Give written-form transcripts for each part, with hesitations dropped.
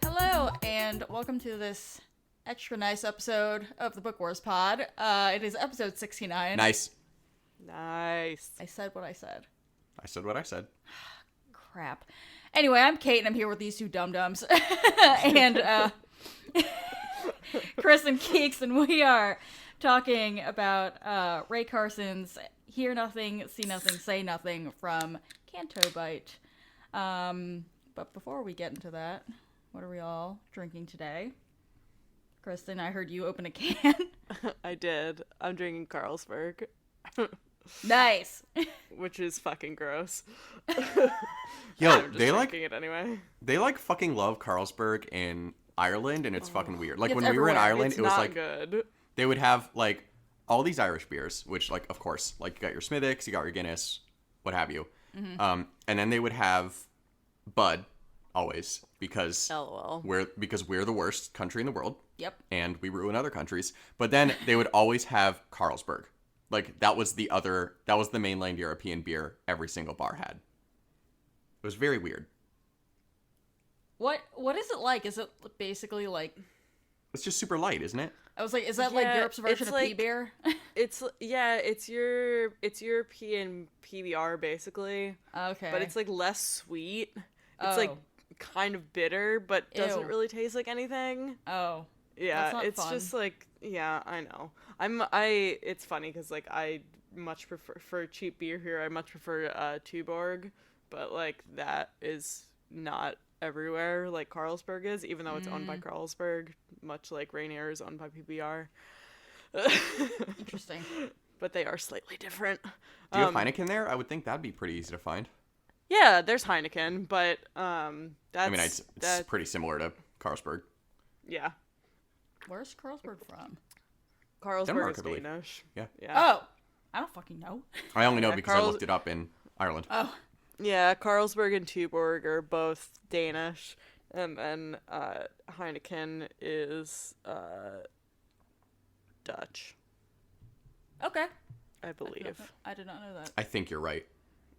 Hello, and welcome to this extra nice episode of the Book Wars Pod. It is episode 69. Nice. Nice. I said what I said. I said what I said. Crap. Anyway, I'm Kate, and I'm here with these two dum-dums. And Chris and Keeks, and we are talking about Ray Carson's Hear Nothing, See Nothing, Say Nothing from Canto Bight. But before we get into that, what are we all drinking today? Kristen, I heard you open a can. I did. I'm drinking Carlsberg, Nice. which is fucking gross. Yo, I'm just they drinking it anyway. fucking love Carlsberg in Ireland, and it's fucking weird. Like It's when we were in everywhere. Ireland, It's it was not like good. they would have like all these Irish beers, which like of course, like you got your Smithwick's, you got your Guinness, what have you. Mm-hmm. And then they would have Bud always because LOL. we're the worst country in the world. Yep. And we ruin other countries. But then they would always have Carlsberg. Like that was the mainland European beer every single bar had. It was very weird. What is it like? Is it basically like, It's just super light, isn't it? I was like, is that like Yeah, Europe's version it's of like- P-beer? It's European PBR basically, Okay. but it's like less sweet. It's like Oh. kind of bitter, but doesn't Ew. really taste like anything. Oh. Yeah, That's not it's fun. just like, yeah, I know. It's funny because like I much prefer for cheap beer here. I much prefer Tuborg, but like that is not everywhere like Carlsberg is, even though it's owned by Carlsberg, much like Rainier is owned by PBR. Interesting. But they are slightly different. Do you have Heineken there? I would think that'd be pretty easy to find. Yeah, there's Heineken, but that's I mean, it's pretty similar to Carlsberg. yeah. Where's Carlsberg from? Carlsberg Denmark, is I believe. Danish. Yeah. Yeah. Oh. I don't fucking know. I only know Yeah, because I looked it up in Ireland. Oh. Yeah, Carlsberg and Tuborg are both Danish, and then Heineken is Dutch, Okay. I believe. I did not know that. I think you're right.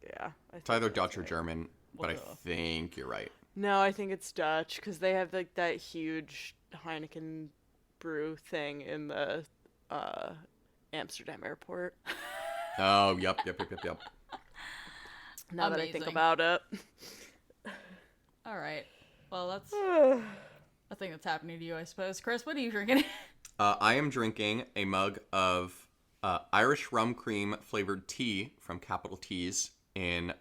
Yeah. It's either Dutch or German, but I Well, duh. think you're right. No, I think it's Dutch, because they have like that huge Heineken brew thing in the Amsterdam airport. Oh, yep. Now that I think Amazing. about it. All right. Well, that's a thing that's happening to you, I suppose. Chris, what are you drinking? I am drinking a mug of Irish rum cream flavored tea from Capital Teas in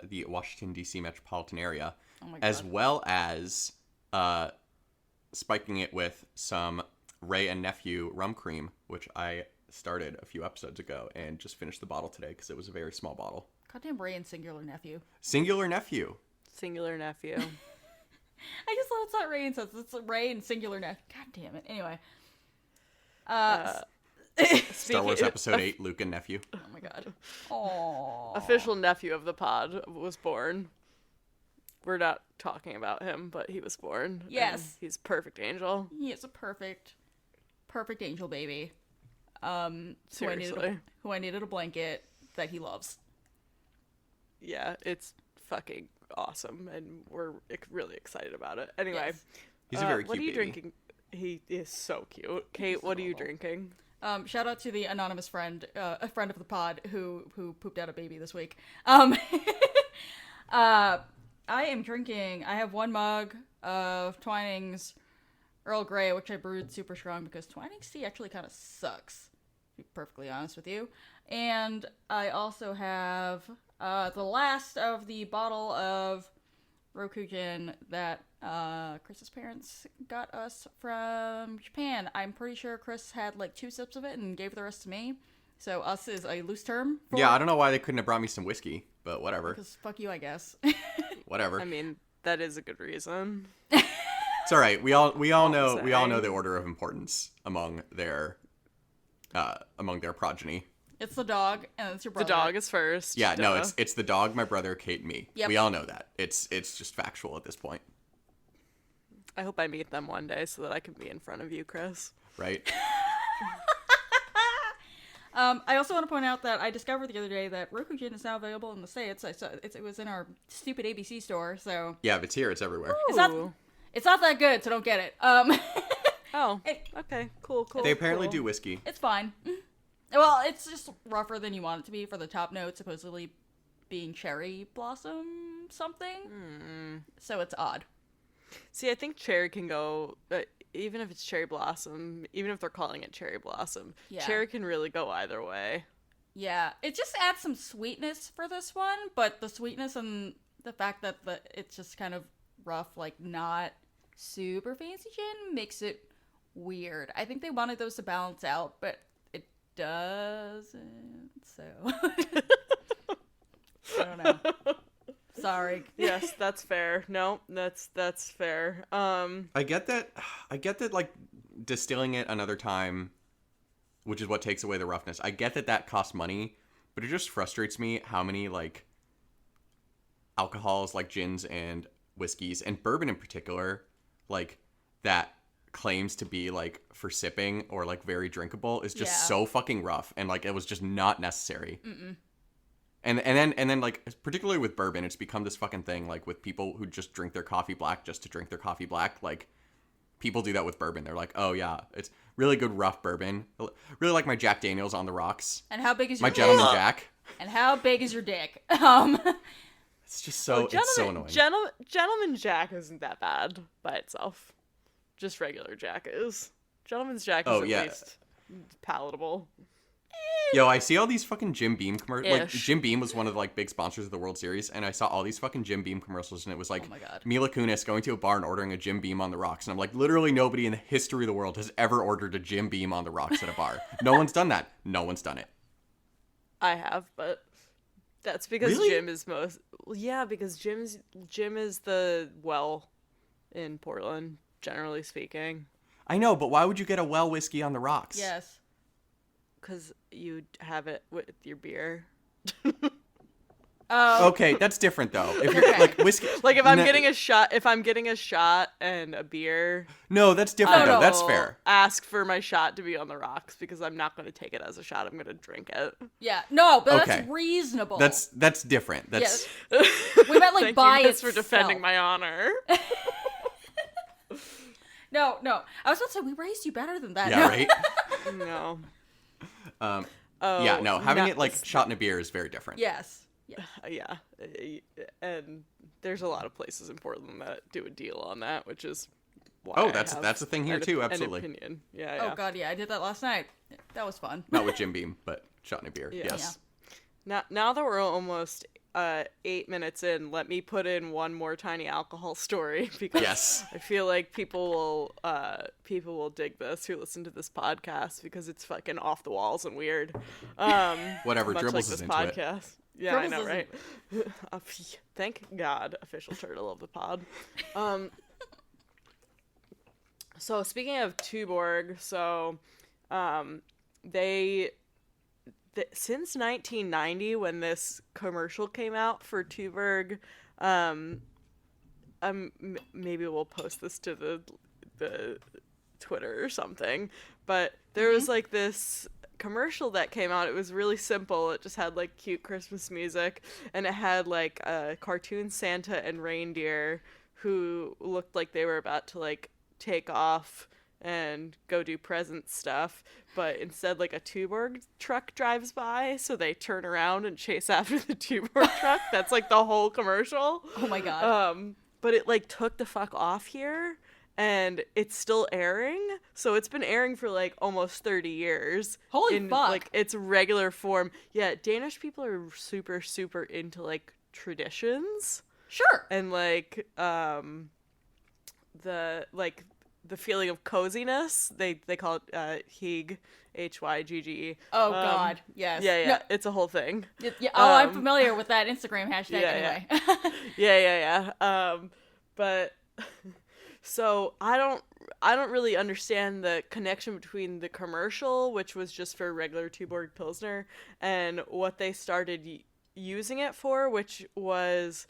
the Washington, D.C. metropolitan area, Oh my as God. well as spiking it with some Ray and Nephew rum cream, which I started a few episodes ago and just finished the bottle today because it was a very small bottle. Goddamn Ray and Singular Nephew. Singular Nephew. Singular nephew. I just thought it's not Ray and Sons. It's Ray and Singular Nephew. God damn it. Anyway. Star Wars Episode 8, Luke and Nephew. Oh my God. Aww. Official nephew of the pod was born. We're not talking about him, but he was born. and Yes. he's a perfect angel. He is a perfect angel baby. Seriously. Who I needed a blanket that he loves. Yeah, it's fucking awesome, and we're really excited about it. Anyway, Yes. He's a very cute what are you baby. drinking? He is so cute. Kate, what are you adorable. drinking? Shout out to the anonymous friend, a friend of the pod who pooped out a baby this week. I have one mug of Twinings Earl Grey, which I brewed super strong because Twinings tea actually kind of sucks, to be perfectly honest with you. And I also have the last of the bottle of Rokujin that Chris's parents got us from Japan. I'm pretty sure Chris had like 2 sips of it and gave the rest to me. So us is a loose term for Yeah, I don't know why they couldn't have brought me some whiskey, but whatever. because fuck you, I guess. Whatever. I mean, that is a good reason. It's all right. We all know saying. the order of importance among their progeny. It's the dog, and it's your The brother. dog is first. Yeah, no, duh. it's the dog, my brother, Kate, and me. Yep. We all know that. It's just factual at this point, I hope I meet them one day so that I can be in front of you, Chris. right? I also want to point out that I discovered the other day that Roku Gin is now available in the States. I saw it was in our stupid ABC store, so Yeah, if it's here, it's everywhere. Ooh. it's not that good, so don't get it. Oh, It- okay. Cool. They apparently cool. do whiskey. it's fine. Well, it's just rougher than you want it to be for the top note, supposedly being cherry blossom something. So it's odd. See, I think cherry can go, even if it's cherry blossom, even if they're calling it cherry blossom, Yeah. cherry can really go either way. Yeah, it just adds some sweetness for this one, but the sweetness and the fact that it's just kind of rough, like not super fancy gin, makes it weird. I think they wanted those to balance out, but it doesn't. So I don't know. Sorry. Yes, that's fair. No, that's fair. I get that. Like distilling it another time, which is what takes away the roughness. I get that costs money, but it just frustrates me how many like alcohols, like gins and whiskeys and bourbon in particular, like that claims to be like for sipping or like very drinkable is just Yeah. so fucking rough, and like it was just not necessary. And then like particularly with bourbon, it's become this fucking thing like with people who just drink their coffee black just to drink their coffee black. Like people do that with bourbon. They're like, oh yeah, it's really good rough bourbon. Really like my Jack Daniels on the rocks. And how big is My your Gentleman dick? Jack. And how big is your dick? It's just so it's so annoying. Gentleman Jack isn't that bad by itself. Just regular Jack is. Gentleman's Jack is Oh, at yeah. least palatable. Yo, I see all these fucking Jim Beam commercials. Like Ish. Jim Beam was one of the like big sponsors of the World Series, and I saw all these fucking Jim Beam commercials, and it was like Oh my God. Mila Kunis going to a bar and ordering a Jim Beam on the rocks, and I'm like, literally nobody in the history of the world has ever ordered a Jim Beam on the rocks at a bar. No one's done that. No one's done it. I have, but that's because Really? Jim is most. Well, yeah, because Jim is the well in Portland, generally speaking. I know, but why would you get a well whiskey on the rocks? Yes. Because you have it with your beer. Oh, Okay, that's different though. If you're Okay. like whiskey, Like if I'm No- getting a shot and a beer, no, that's different Oh, though. no. That's fair. ask for my shot to be on the rocks because I'm not going to take it as a shot. I'm going to drink it. yeah. No, but Okay. that's reasonable. That's different. That's We meant like Thank by you, Chris, for itself. defending my honor. No. I was about to say we raised you better than that. yeah, No. right. No. Um, Oh, yeah, no, having not- it like shot in a beer is very different. Yes. Yeah. Yeah, and there's a lot of places in Portland that do a deal on that, which is why Oh, I that's have a thing here an too. op- an Absolutely. opinion. Yeah. Oh god, yeah. I did that last night. That was fun. Not with Jim Beam, but shot in a beer. Yeah. Yes. Now that we're almost 8 minutes in, let me put in one more tiny alcohol story because Yes. I feel like people will dig this who listen to this podcast because it's fucking off the walls and weird. Whatever. Much Dribbles like is this into it. podcast. Yeah, Dribbles I know, isn't- right? Thank God, official turtle of the pod. So speaking of Tuborg, so since 1990 when this commercial came out for Tuborg, maybe we'll post this to the Twitter or something, but there was like this commercial that came out. It was really simple. It just had like cute Christmas music, and it had like a cartoon Santa and reindeer who looked like they were about to like take off and go do present stuff, but instead like a Tuborg truck drives by, so they turn around and chase after the Tuborg truck. That's like the whole commercial. Oh my god. But it like took the fuck off here, and it's still airing. So it's been airing for like almost 30 years. Holy in fuck. like its regular form. Yeah, Danish people are super super into like traditions Sure. and like the feeling of coziness. They call it Hygge, Hygge. Oh god. Yes. Yeah, No, it's a whole thing. yeah. Oh, I'm Um, familiar with that Instagram hashtag yeah, anyway. Yeah. But So I don't really understand the connection between the commercial, which was just for regular Tuborg Pilsner, and what they started using it for, which was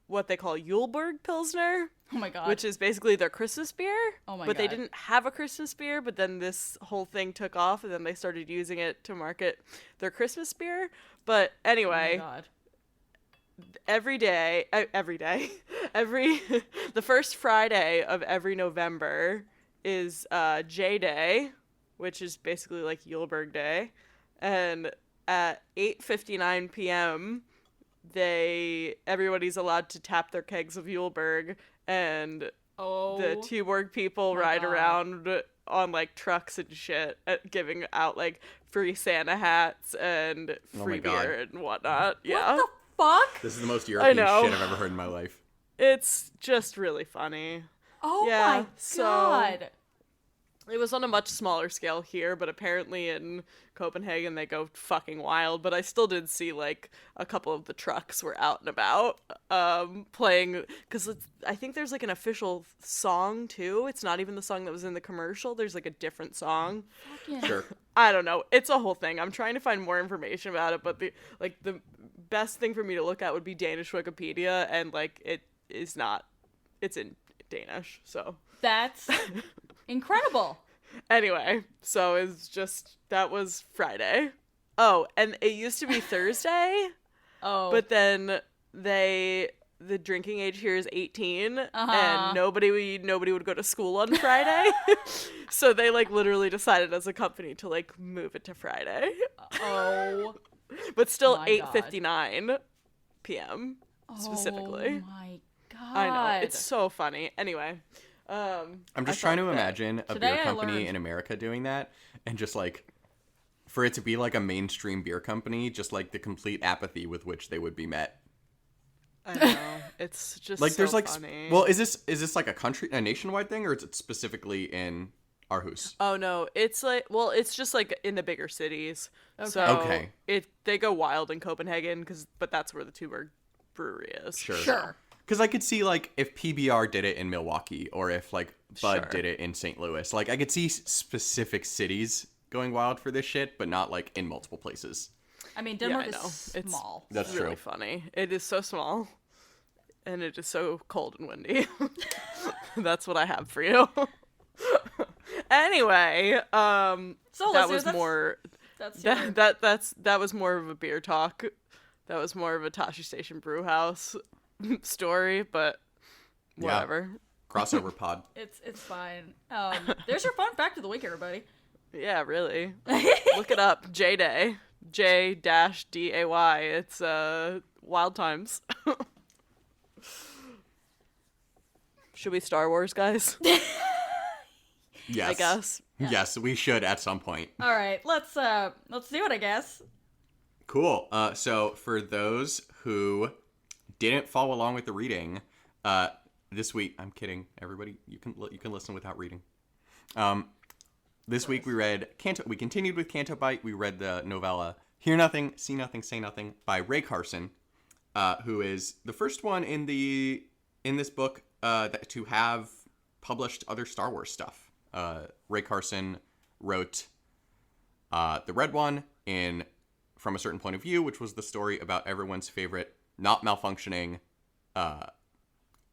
what they call Yuleberg Pilsner. Oh my god. Which is basically their Christmas beer. Oh my But they God. didn't have a Christmas beer, but then this whole thing took off, and then they started using it to market their Christmas beer. But Oh my anyway, god. every the first Friday of every November is J Day, which is basically like Yuleberg Day, and at 8:59 p.m. everybody's allowed to tap their kegs of Yuleberg, and Oh. the Tuborg people my ride God. around on like trucks and shit, giving out like free Santa hats and Oh my free God. beer and whatnot. Yeah. What the fuck? This is the most European know. shit I've ever heard in my life. It's just really funny. Oh Yeah, my so- god. It was on a much smaller scale here, but apparently in Copenhagen they go fucking wild. But I still did see like a couple of the trucks were out and about playing, because I think there's like an official song too. It's not even the song that was in the commercial. There's like a different song. Fucking- Sure. I don't know. It's a whole thing. I'm trying to find more information about it, but the best thing for me to look at would be Danish Wikipedia, and like it is not. It's in Danish, so. That's incredible. Anyway, so that was Friday. Oh, and it used to be Thursday, Oh. but then the drinking age here is 18, Uh-huh. and nobody would go to school on Friday. So they like literally decided as a company to like move it to Friday. Oh. But still My 8:59 p.m. specifically. Oh my god. I know. It's so funny. Anyway, I'm just I trying thought to that- imagine a Today beer I company learned- in America doing that, and just like for it to be like a mainstream beer company, just like the complete apathy with which they would be met. I know. It's just Like so there's like funny. well, is this like a nationwide thing, or is it specifically in Aarhus? Oh no, it's like, well, it's just like in the bigger cities. Okay. So Okay. they go wild in Copenhagen, but that's where the Tuborg brewery is. Sure. Sure. Because I could see like if PBR did it in Milwaukee, or if like Bud Sure. did it in St. Louis, like I could see specific cities going wild for this shit, but not like in multiple places. I mean, Yeah, Denmark I know. is It's small. That's really true. funny. It is so small, and it is so cold and windy. That's what I have for you. Anyway, So that listeners, was that's- more. That's your- That was more of a beer talk. That was more of a Tashi Station Brew House story, but Yeah. whatever. Crossover pod. It's fine. There's your fun fact of the week, everybody. Yeah, really. Look it up. J-Day. J-Day. It's wild times. Should we Star Wars, guys? Yes. I guess. Yes, we should at some point. All right, let's do it, I guess. Cool. So for those who didn't follow along with the reading, this week, I'm kidding, everybody. You can listen without reading. This week we read Canto. We continued with Canto Bite. We read the novella "Hear Nothing, See Nothing, Say Nothing" by Ray Carson, who is the first one in this book to have published other Star Wars stuff. Ray Carson wrote the Red One in From a Certain Point of View, which was the story about everyone's favorite not malfunctioning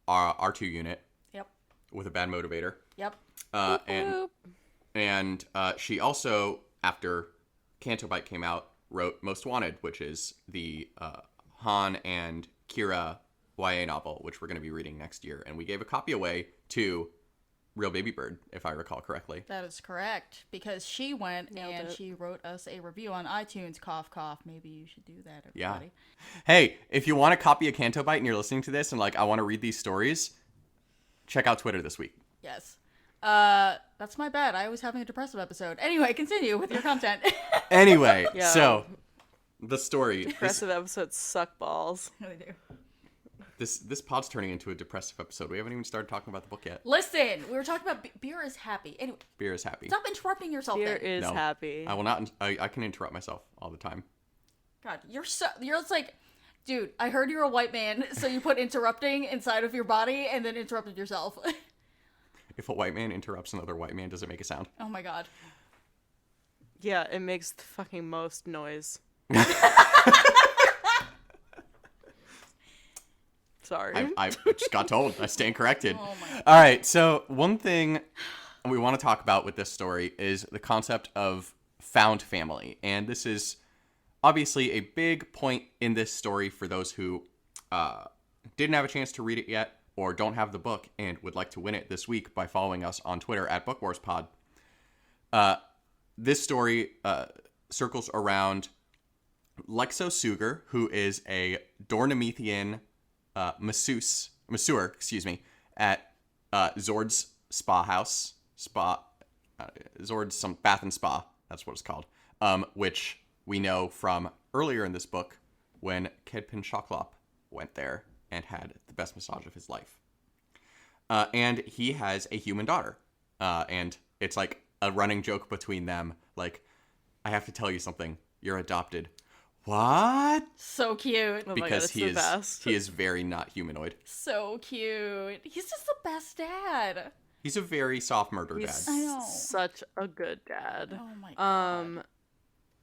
R2 unit Yep. with a bad motivator. Yep. And she also, after Canto Bite came out, wrote Most Wanted, which is the Han and Kira YA novel, which we're going to be reading next year. And we gave a copy away to Real Baby Bird, if I recall correctly. That is correct, because she went Nailed and it. she wrote us a review on iTunes. Cough, cough. Maybe you should do that, Yeah. everybody. Hey, if you want a copy of Canto Bite and you're listening to this and like, I want to read these stories, check out Twitter this week. Yes. That's my bad. I was having a depressive episode. Anyway, continue with your content. Anyway, Yo. so the story. Depressive episodes suck balls. Really do. This pod's turning into a depressive episode. We haven't even started talking about the book yet. Listen, we were talking about beer is happy. Anyway, Beer is happy. stop interrupting yourself. Beer then. is No. happy. I will not. I can interrupt myself all the time. God, you're it's like, Dude, I heard you're a white man, so you put interrupting inside of your body and then interrupted yourself. If a white man interrupts another white man, does it make a sound? Oh my god. Yeah, it makes the fucking most noise. Sorry. I just got told. I stand corrected. Oh my god. All right, so one thing we want to talk about with this story is the concept of found family. And this is obviously a big point in this story for those who didn't have a chance to read it yet or don't have the book and would like to win it this week by following us on Twitter at BookWarsPod. This story circles around Lexo Suger, who is a Dornamethian masseur, at Zord's Spa House. Zord's some bath and spa, that's what it's called. Which we know from earlier in this book when Kedpin Shoklop went there and had the best massage of his life. And he has a human daughter. And it's like a running joke between them. Like, I have to tell you something. You're adopted. What? So cute. Oh my God, Because it's the best. he is very not humanoid. So cute. He's just the best dad. He's a very soft murder He's dad. I know. such a good dad. Oh my god.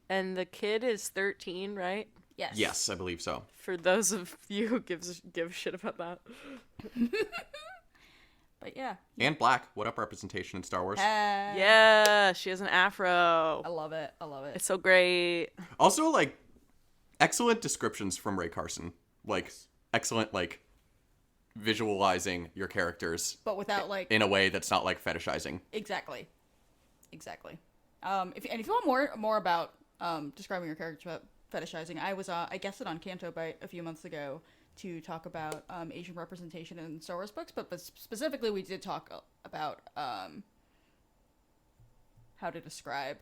And the kid is 13, right? Yes. Yes, I believe so. For those of you who give a shit about that. But yeah. And black. What up representation in Star Wars? Yeah, she has an afro. I love it. I love it. It's so great. Also, like, excellent descriptions from Ray Carson. Like, excellent, like, visualizing your characters But without like in a way that's not, like, fetishizing. exactly. If you want more about describing your character without fetishizing, I guessed it on Canto Bite a few months ago to talk about Asian representation in Star Wars books, but specifically we did talk about how to describe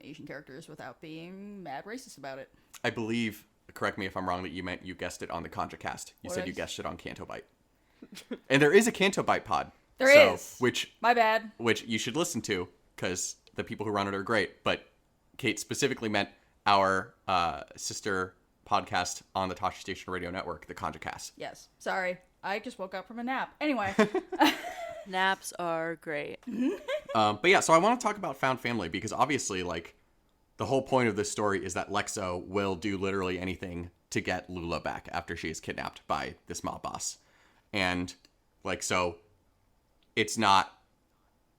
Asian characters without being mad racist about it. I believe, correct me if I'm wrong, that you meant you guessed it on the Contra Cast. You What said you is? guessed it on Canto Bite. And there is a Canto Bite pod. There is. Which My bad. you should listen to, because the people who run it are great. But Kate specifically meant our sister podcast on the Tosche Station Radio Network, the Contra Cast. Yes. Sorry. I just woke up from a nap. Anyway. Naps are great. But yeah, so I want to talk about found family, because obviously, like, the whole point of this story is that Lexo will do literally anything to get Lula back after she is kidnapped by this mob boss. And, like, so it's not,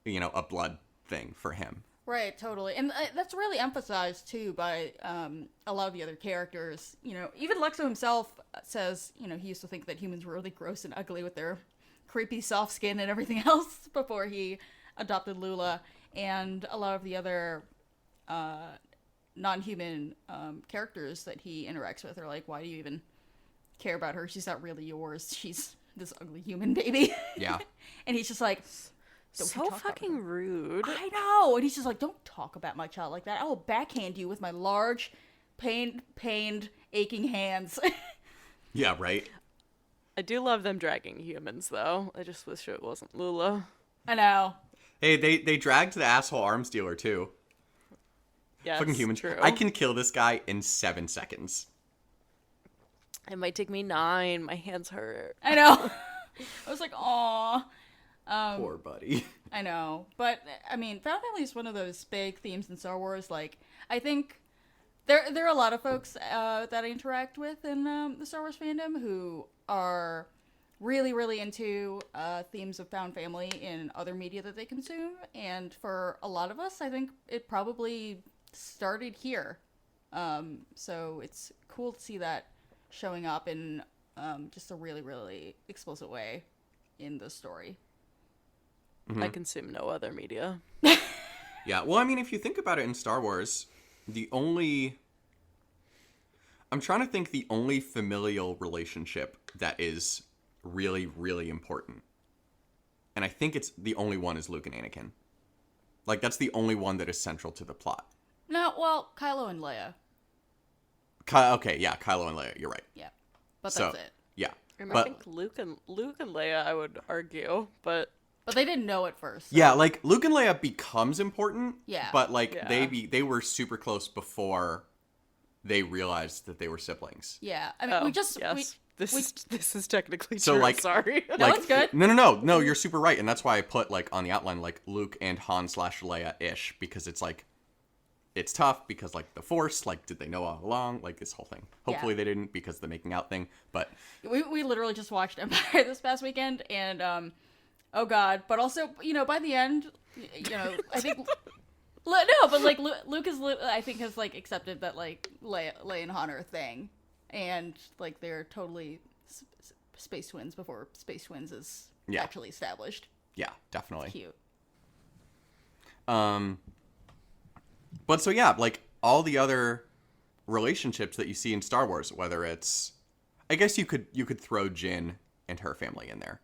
a blood thing for him. Right, totally. And that's really emphasized, too, by a lot of the other characters. Even Lexo himself says, he used to think that humans were really gross and ugly with their creepy soft skin and everything else before he adopted Lula. And a lot of the other non-human characters that he interacts with are like, why do you even care about her? She's not really yours. She's this ugly human baby. Yeah. And he's just like... Don't you So talk about fucking rude. I know. And he's just like, don't talk about my child like that. I will backhand you with my large, pained, aching hands. Yeah, right? I do love them dragging humans, though. I just wish it wasn't Lula. I know. Hey, they dragged the asshole arms dealer, too. Yeah, Fucking it's humans. true. I can kill this guy in 7 seconds. It might take me 9. My hands hurt. I know. I was like, aw. Poor buddy. I know. But, I mean, found family is one of those big themes in Star Wars. Like, I think there are a lot of folks that I interact with in the Star Wars fandom who are really, really into themes of found family in other media that they consume. And for a lot of us, I think it probably started here. So it's cool to see that showing up in just a really, really explicit way in the story. I consume no other media. Yeah, well, I mean, if you think about it in Star Wars, I'm trying to think the only familial relationship that is really, really important. And I think it's the only one is Luke and Anakin. Like, that's the only one that is central to the plot. No, well, Kylo and Leia. Okay, yeah, Kylo and Leia, you're right. Yeah. But So, that's it. yeah. And But- I think Luke and Leia, I would argue, but But they didn't know at first. so- Yeah, like, Luke and Leia becomes important. Yeah. But, like, Yeah. they were super close before they realized that they were siblings. Yeah, I mean, Oh, we just yes. we, This is technically So, true. like- Sorry. No, it's good. No, you're super right, and that's why I put like on the outline like Luke and Han / Leia ish, because it's like it's tough because like the Force, like did they know all along, like this whole thing. Hopefully they didn't because of the making out thing, but we literally just watched Empire this past weekend, and oh god, but also by the end, I think no, but like Luke is I think has like accepted that like Leia and Han are a thing, and like they're totally space twins before space twins is Yeah. actually established. yeah, definitely. Cute. But so yeah, like all the other relationships that you see in Star Wars, whether it's, I guess you could throw Jyn and her family in there.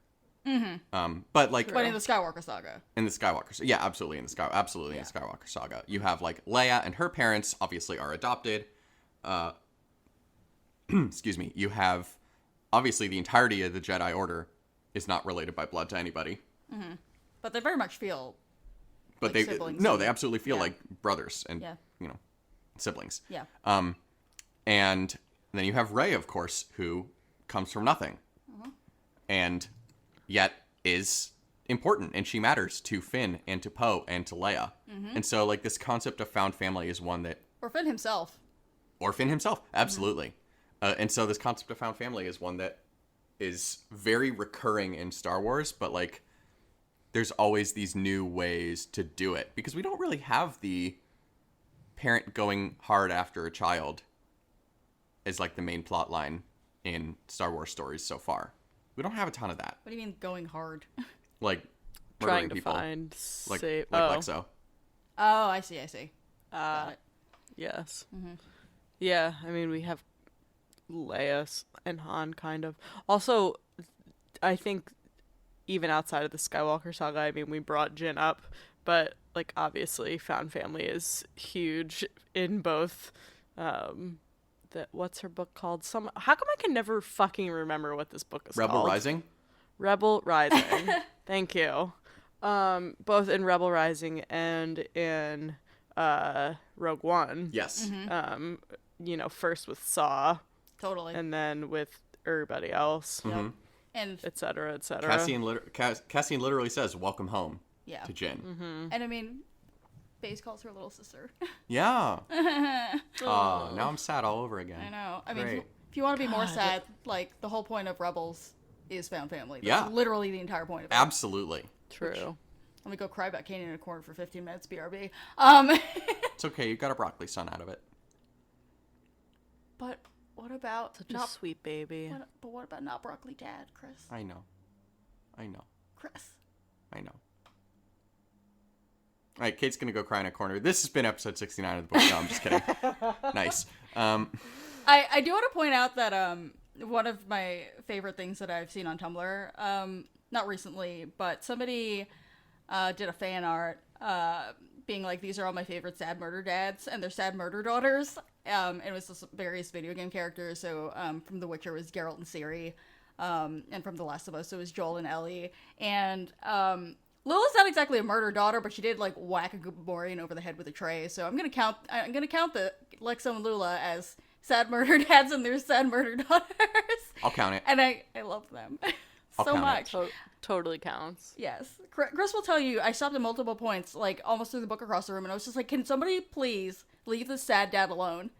But like But in the Skywalker saga, in the Skywalker, yeah, absolutely in the Skywalker saga, you have like Leia and her parents obviously are adopted. Excuse me. You have obviously the entirety of the Jedi Order is not related by blood to anybody. but they very much feel But Like they siblings no, and- they absolutely feel yeah. like brothers and Yeah. siblings. yeah. And then you have Rey, of course, who comes from nothing, and yet is important, and she matters to Finn and to Poe and to Leia. And so, like, this concept of found family is one that, Or Finn himself. or Finn himself, absolutely. And so, this concept of found family is one that is very recurring in Star Wars, but like, there's always these new ways to do it because we don't really have the parent going hard after a child as like the main plot line in Star Wars stories so far. We don't have a ton of that. What do you mean going hard? Like Trying murdering to people, find like safe. Lexo. Oh, I see. Got it. Yes. Yeah, I mean, we have Leia and Han, kind of. Also, I think even outside of the Skywalker saga, I mean, we brought Jyn up, but, like, obviously, found family is huge in both, what's her book called? How come I can never fucking remember what this book is Rebel called? Rising. Rebel Rising. Thank you. Both in Rebel Rising and in Rogue One. Yes. First with Saw Totally. and then with everybody else, Yep. And et cetera, et cetera. Cassian literally says, "Welcome home" yeah. to Jyn. And I mean, Baze calls her little sister. Yeah. Oh, now I'm sad all over again. I know. I mean, Great. if you want to be more sad, like the whole point of Rebels is found family. That's Yeah. literally the entire point of it. Absolutely. True. Let me go cry about Kanan in a corner for 15 minutes. BRB. It's okay. You got a broccoli son out of it. But what about Such a not? sweet baby. But what about not broccoli dad, Chris? I know. Chris. All right, Kate's gonna go cry in a corner. This has been episode 69 of the book. No, I'm just kidding. Nice. I do want to point out that one of my favorite things that I've seen on Tumblr, not recently, but somebody did a fan art being like, these are all my favorite sad murder dads and their sad murder daughters. It was just various video game characters. So from The Witcher was Geralt and Ciri, and from The Last of Us it was Joel and Ellie. And Lila's not exactly a murder daughter, but she did like whack a Gomorian over the head with a tray. So I'm gonna count the Lexo and Lula as sad murder dads and their sad murder daughters. I'll count it. And I love them I'll so count it. much. Totally counts. Yes. Chris will tell you, I stopped at multiple points, like almost through the book across the room, and I was just like, can somebody please leave this sad dad alone?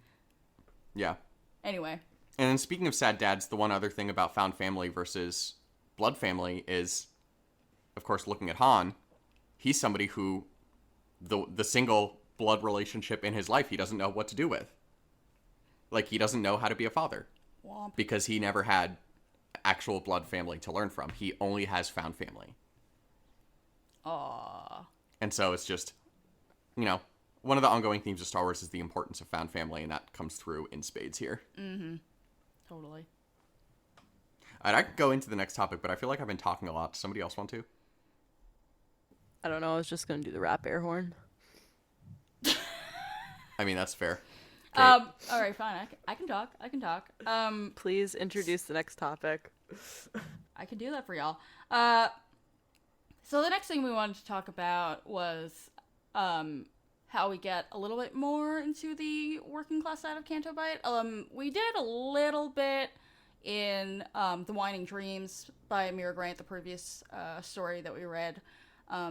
Yeah. Anyway. And then speaking of sad dads, the one other thing about found family versus blood family is, of course, looking at Han. He's somebody who the single blood relationship in his life he doesn't know what to do with. Like, he doesn't know how to be a father. Womp. Because he never had actual blood family to learn from. He only has found family. Aww. And so it's just, one of the ongoing themes of Star Wars is the importance of found family, and that comes through in spades here. Totally. All right, I could go into the next topic, but I feel like I've been talking a lot. Does somebody else want to? I don't know. I was just gonna do the rap air horn. I mean, that's fair. All right, fine. I can talk. Please introduce the next topic. I can do that for y'all. So the next thing we wanted to talk about was how we get a little bit more into the working class side of Canto Bight. We did a little bit in The Winding Dreams by Mira Grant, the previous story that we read,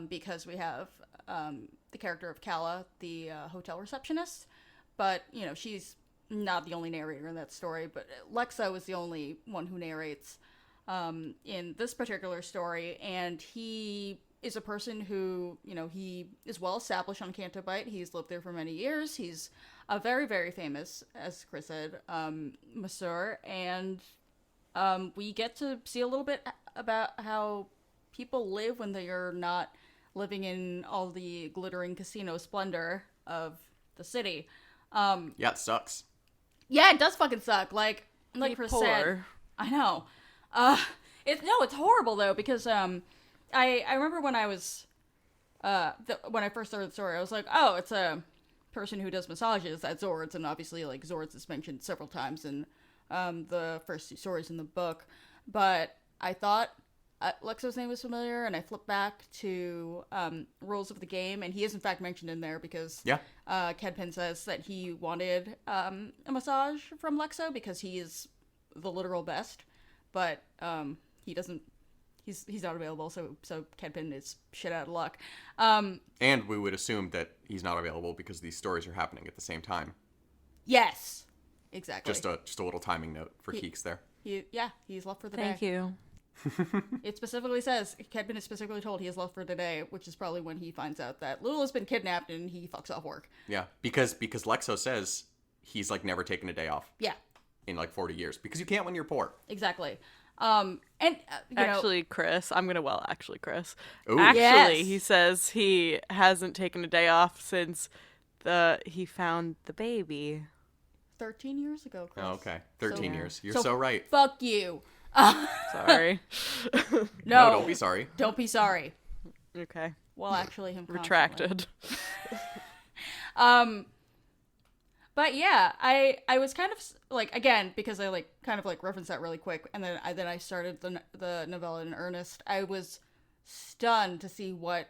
because we have the character of Kala, the hotel receptionist. But, you know, she's not the only narrator in that story, but Lexo is the only one who narrates in this particular story, and he is a person who, you know, he is well established on Canto Bight. He's lived there for many years. He's a very, very famous, as Chris said, masseur, and we get to see a little bit about how people live when they are not living in all the glittering casino splendor of the city. Yeah, it sucks. Yeah, it does fucking suck. Like Chris said, poor. I know. It's horrible though, because I remember when I was when I first started the story, I was like, oh, it's a person who does massages at Zords, and obviously like Zords is mentioned several times in the first two stories in the book, but I thought Lexo's name was familiar, and I flipped back to Rules of the Game, and he is in fact mentioned in there because Kedpin says that he wanted a massage from Lexo because he is the literal best, but he doesn't. He's not available, so Kedpin is shit out of luck. And we would assume that he's not available because these stories are happening at the same time. Yes, exactly. Just a little timing note for Keeks there. He's left for the day. Thank you. It specifically says, Kedpin is specifically told he is left for today, which is probably when he finds out that Lula has been kidnapped and he fucks off work. Yeah, because Lexo says he's like never taken a day off. Yeah. In like 40 years, because you can't when you're poor. Exactly. And Actually, Chris, Chris. Ooh. Actually, Yes. he says he hasn't taken a day off since he found the baby. 13 years ago, Chris. Oh, okay. 13 So- years. You're so right. Fuck you. Sorry. No, Don't be sorry. Don't be sorry. Okay. Well, actually, him constantly. Retracted. But yeah, I was kind of like, again, because I like kind of like referenced that really quick, and then I started the novella in earnest. I was stunned to see what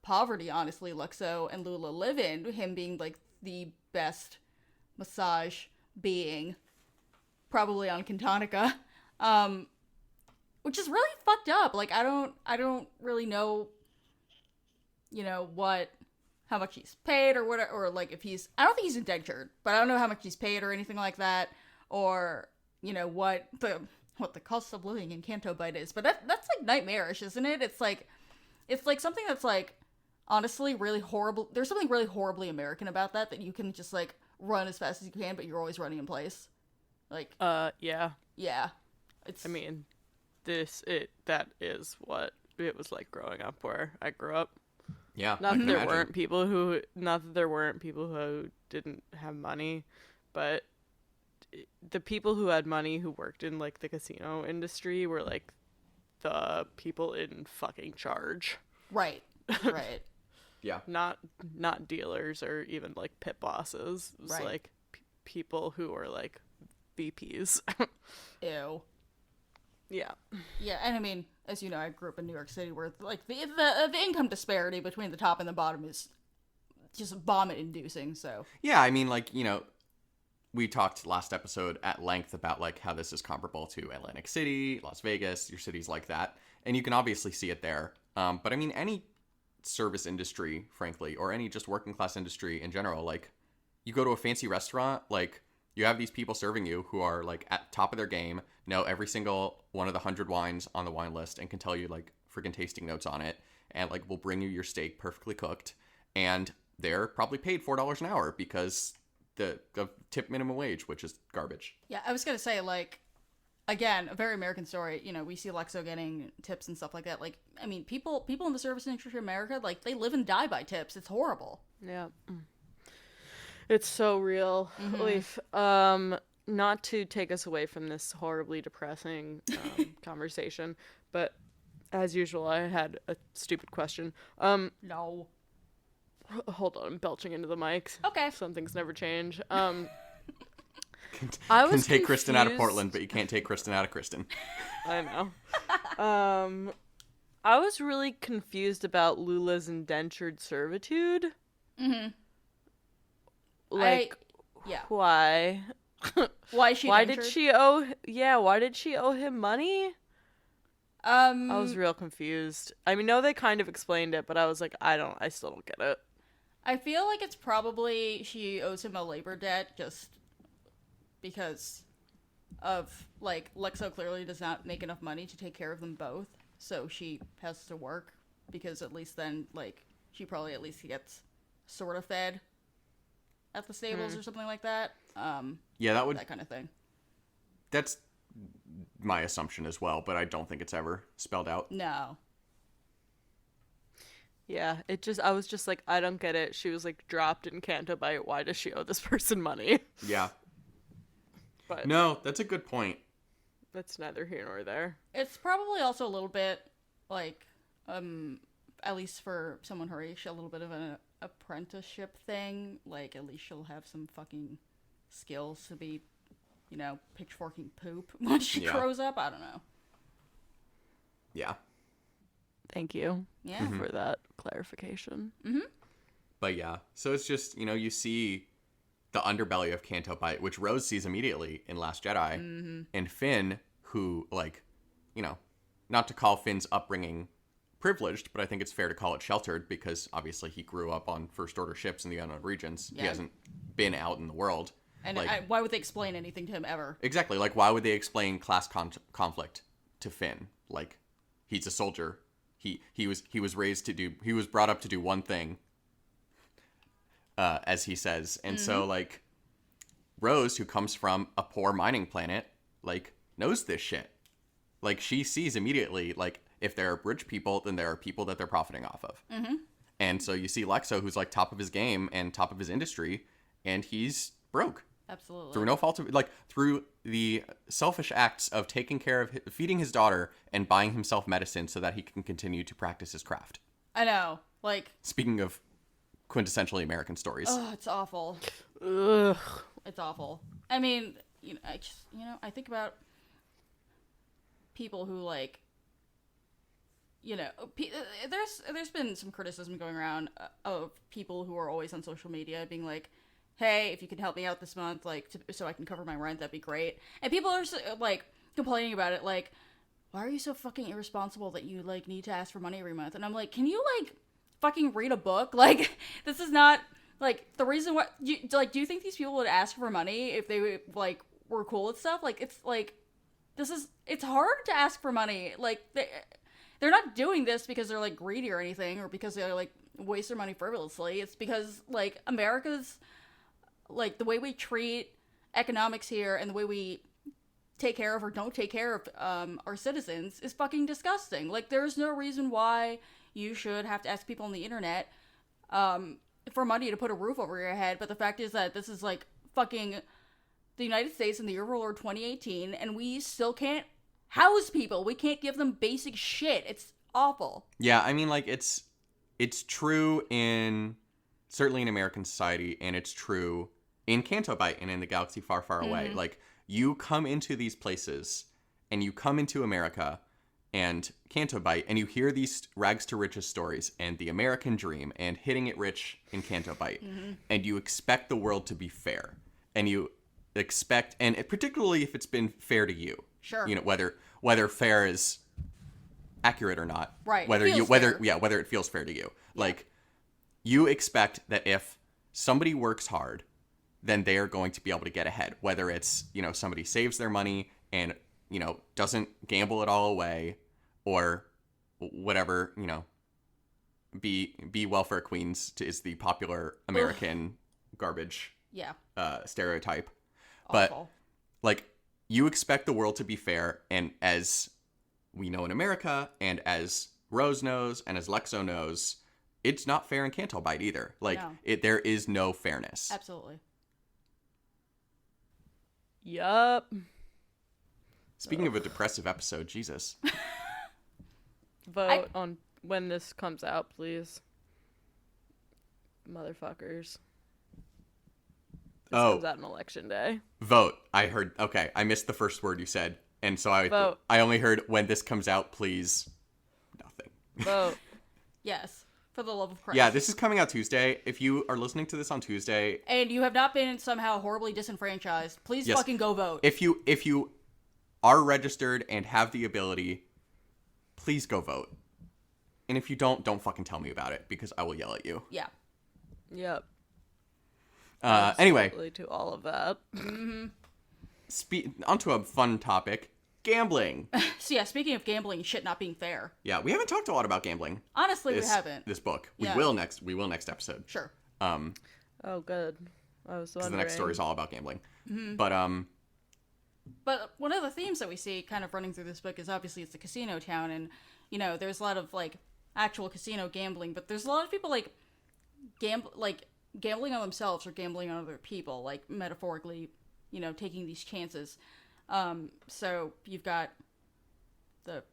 poverty, honestly, Lexo and Lula live in. Him being like the best massage being, probably on Kintonica, which is really fucked up. Like I don't really know, you know, how much he's paid or what, or like if he's, I don't think he's indentured, but I don't know how much he's paid or anything like that, or, you know, what the cost of living in Canto Bight is. But that's like nightmarish, isn't it? It's like something that's like, honestly, really horrible. There's something really horribly American about that you can just like run as fast as you can, but you're always running in place. Like, Yeah. yeah. It's, I mean, that is what it was like growing up where I grew up. Yeah. Not I that can there imagine. weren't people who didn't have money, but the people who had money who worked in like the casino industry were like the people in fucking charge. right. Right. Yeah. Not dealers or even like pit bosses. It was Right. like people who were like VPs. Ew. Yeah. Yeah, and I mean, as you know, I grew up in New York City, where like the income disparity between the top and the bottom is just vomit-inducing. So Yeah, I mean, like, you know, we talked last episode at length about like how this is comparable to Atlantic City, Las Vegas, your cities like that, and you can obviously see it there. But I mean, any service industry, frankly, or any just working class industry in general, like you go to a fancy restaurant, like you have these people serving you who are like at top of their game, know every single one of the 100 wines on the wine list, and can tell you like freaking tasting notes on it, and like will bring you your steak perfectly cooked, and they're probably paid $4 an hour because the tip minimum wage, which is garbage. yeah, I was gonna say, like, again, a very American story. You know, we see Lexo getting tips and stuff like that. Like, I mean, people in the service industry in America, like, they live and die by tips. It's horrible. Yeah. It's so real. Not to take us away from this horribly depressing conversation, but as usual, I had a stupid question. No. Hold on, I'm belching into the mic. Okay. Some things never change. I I can was take Kristen out of confused- Portland, but you can't take Kristen out of Kristen. I know. I was really confused about Lula's indentured servitude. Like, yeah. why? Why is she Why injured? did she owe? Yeah, why did she owe him money? I was real confused. I mean, no, they kind of explained it, but I was like, I still don't get it. I feel like it's probably she owes him a labor debt just because of, like, Lexo clearly does not make enough money to take care of them both, so she has to work because at least then, like, she probably at least gets sort of fed at the stables or something like that. Yeah, That kind of thing. that's my assumption as well, but I don't think it's ever spelled out. No. Yeah, I was just like, I don't get it. She was like dropped in Canto Bite. Why does she owe this person money? Yeah. But No, that's a good point. that's neither here nor there. It's probably also a little bit, like, at least for someone her age, a little bit of an apprenticeship thing. Like, at least she'll have some fucking skills to be, you know, pitchforking poop once she Yeah. grows up. I don't know. Yeah. Thank you Yeah. for that clarification. But yeah, so it's just, you know, you see the underbelly of Canto Bite, which Rose sees immediately in Last Jedi, and Finn, who, like, you know, not to call Finn's upbringing privileged, but I think it's fair to call it sheltered because obviously he grew up on First Order ships in the unknown regions. Yeah. He hasn't been out in the world. And like, why would they explain anything to him ever? exactly, like, why would they explain class conflict to Finn? Like, he's a soldier. He was raised to do. He was brought up to do one thing. As he says, and so like, Rose, who comes from a poor mining planet, like, knows this shit. Like, she sees immediately, like, if there are rich people, then there are people that they're profiting off of. And so you see Lexo, who's like top of his game and top of his industry, and he's broke. Absolutely. Through no fault of, like, through the selfish acts of taking care of, feeding his daughter and buying himself medicine so that he can continue to practice his craft. I know. Like, Speaking of quintessentially American stories. oh, it's awful. Ugh. It's awful. I mean, I think about people who, like, there's been some criticism going around of people who are always on social media being like, hey, if you can help me out this month, like, so I can cover my rent, that'd be great. And people are, like, complaining about it, like, why are you so fucking irresponsible that you, like, need to ask for money every month? And I'm like, can you, like, fucking read a book? Like, this is not, like, the reason why, do you think these people would ask for money if they, like, were cool with stuff? Like, it's, like, it's hard to ask for money. Like, they're not doing this because they're, like, greedy or anything, or because they're, like, waste their money frivolously. It's because, like, America's, like, the way we treat economics here and the way we take care of or don't take care of our citizens is fucking disgusting. Like, there's no reason why you should have to ask people on the internet for money to put a roof over your head, but the fact is that this is, like, fucking the United States in the year of our Lord 2018, and we still can't house people. We can't give them basic shit. It's awful. Yeah, I mean, like, it's true in, certainly in American society, and it's true in Canto Bite and in the galaxy far, far away. Like, you come into these places, and you come into America and Canto Bite, and you hear these rags to riches stories, and the American dream, and hitting it rich in Canto Bite, and you expect the world to be fair, and you expect, and particularly if it's been fair to you, Sure. you know, whether fair is accurate or not, Right. Whether It feels whether fair. yeah, whether it feels fair to you, like, you expect that if somebody works hard, then they are going to be able to get ahead. Whether it's, you know, somebody saves their money and, you know, doesn't gamble it all away, or whatever, you know, be welfare queens is the popular American garbage Yeah. stereotype. Awful. But, like, you expect the world to be fair, and as we know in America, and as Rose knows, and as Lexo knows, it's not fair in Canto Bite either. Like, No. there is no fairness. Absolutely. Yup. Speaking of a depressive episode, Jesus. Vote on when this comes out, please. Motherfuckers. This comes out on election day. Vote. I heard, okay, I missed the first word you said, and so Vote. I only heard when this comes out, please. Nothing. Vote. Yes. For the love of Christ. Yeah, this is coming out Tuesday. If you are listening to this on Tuesday, And you have not been somehow horribly disenfranchised, please Yes. fucking go vote. if you are registered and have the ability, please go vote. And if you don't fucking tell me about it because I will yell at you. Yeah. Yep. Anyway, Absolutely to all of that. onto a fun topic, gambling. So yeah, speaking of gambling and shit not being fair, Yeah, we haven't talked a lot about gambling. honestly, we haven't. This book. Yeah. We will next episode. Sure. Oh, good. I was Because wondering. the next story is all about gambling. Mm-hmm. But One of the themes that we see kind of running through this book is obviously it's a casino town, and there's a lot of like actual casino gambling, but there's a lot of people like gambling on themselves or gambling on other people, like metaphorically, taking these chances. So you've got the